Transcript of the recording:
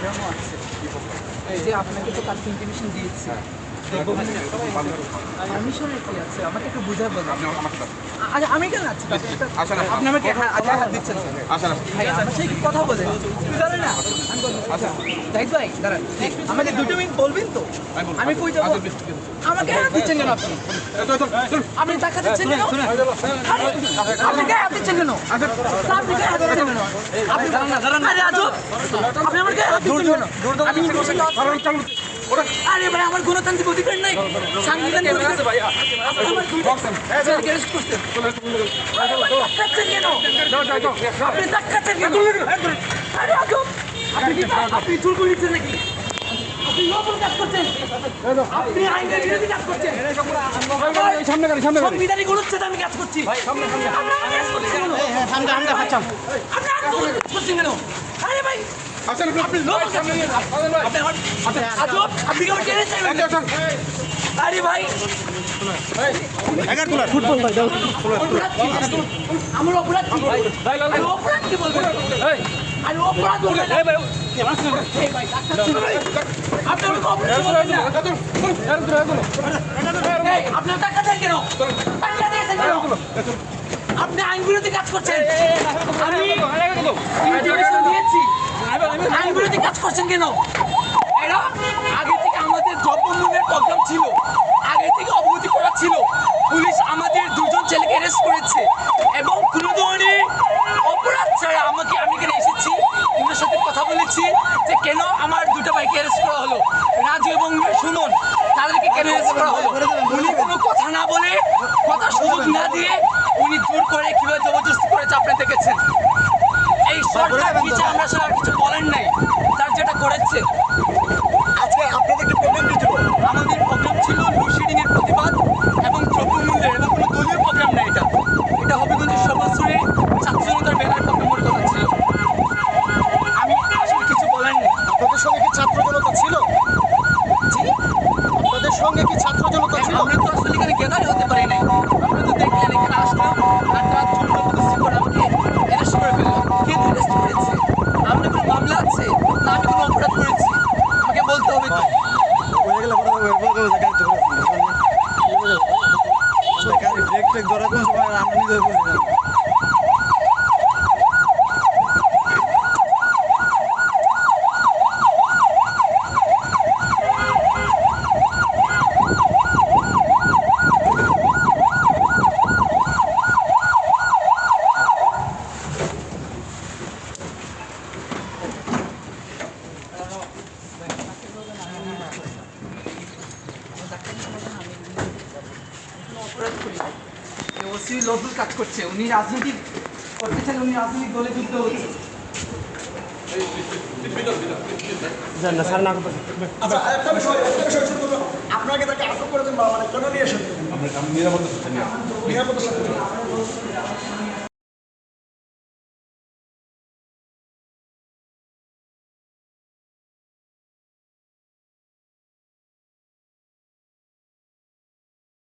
প্রোগ্রামও আছে। এই যে আপনাকে তো কালকে ইনটিমেশন দিয়েছি, মিশনের কি আছে আমাকে একটু বুঝায় বলুন। আচ্ছা আমি কেন আছি? আপনি আমাকে হাত দিচ্ছেন ভাই, আমার সাথে একটু কথা বলেন। দাঁড়ান না জাহিদ ভাই, দাঁড়ান, আমাকে 2 মিনিট বলবেন তো? আমি কই যাবো? আমাকে হাত দিচ্ছেন কেন আপনি? আপনি টাকা দিচ্ছেন কেন? আপনি গায়ে হাত দিচ্ছেন কেন? আপনি গায়ে হাত দিচ্ছেন কেন? আপনি দাঁড়ান। আরে আজব, আপনি আমার গায়ে হাত দিচ্ছেন কেন? আমি আরে ভাই, আমার গণতান্ত্রিক অধিকার নাই, সাংবিধানিক অধিকার। আমার অ্যারেস্ট করতেন কেন? আপনি ধাক্কাচ্ছেন কেন? আরে আজব, আপনি চুল করে দিচ্ছেন নাকি? আপনি লবণ কাজ করছেন, আপনি আইনের বিরোধী কাজ করছেন, সাংবিধানিক অনুচ্ছেদ আমি কাজ করছি। করছেন কেন? আরে ভাই আপনি লবণ কাজ করছেন, আপনি কেউ টেনেছেন? আরে ভাই ফুটবল ভাই দাও, আমার অপরাধ কি? অপরাধ কি বলবেন? আরে অপরাধ বলবেন আপনার টাকা দেন কেন? টাকা দিয়েছেন কেন? আপনি আইন বিরোধী কাজ করছেন। আমি ইনটিমেশন দিয়েছি, আইন বিরোধী কাজ করছেন কেন? এরা আগে থেকে আমাদের দ্রব্যমূল্যের প্রোগ্রাম ছিল, আগে থেকে অবগতি করা ছিল। পুলিশ আমাদের 2 জন ছেলেকে অ্যারেস্ট করেছে এবং কোনো ধরনের অপরাধ ছাড়া আমি এখানে এসেছি, ওনার সাথে কথা বলেছি যে কেন আমার 2টা ভাইকে অ্যারেস্ট করা হলো, রাজু এবং সুমন, তাদেরকে কেন অ্যারেস্ট করা হলো। উনি কোনো কথা না বলে, কথা সুযোগ না দিয়ে উনি জোর করে কিভাবে জবরদস্তি করেছে আপনি দেখেছেন। এই সরকার কিছু আমরা আর কিছু বলেন নাই, তার যেটা করেছে। আজকে আপনাদের কি প্রোগ্রাম ছিল? আমাদের প্রোগ্রাম ছিল লোডশেডিং এর প্রতিবাদ এবং দ্রব্যমূল্যের, এবং কোনো দলীয় প্রোগ্রাম না। এটা হবিগঞ্জের সর্বস্তরে ছাত্র জনতার ব্যানার প্রোগ্রামের কথা ছিল। আমি আসলে কিছু বলার নেই। আপনাদের সঙ্গে কি ছাত্র জনতা ছিল? আপনাদের সঙ্গে কি ছাত্র জনতা ছিল? আমরা তো আসলে এখানে গ্যাদার হতে পারি নাই। আমরা তো দেখলেন এখানে আসলাম আর তার জবরদস্তি করে আমাকে অ্যারেস্ট করে ফেললো। কে অ্যারেস্ট করেছে? আমরা কোনো মামলা আছে না, আমি কোনো অপরাধ করেছি? আমাকে বলতে হবে তো। ওসি লজুল কাজ করছে, উনি রাজনীতি করতেছেন, উনি রাজনৈতিক দলে যুক্ত হচ্ছে। আপনাকে তাকে আটক করে দেন, মানে কেন নিয়ে এসেছেন? নিরাপত্তা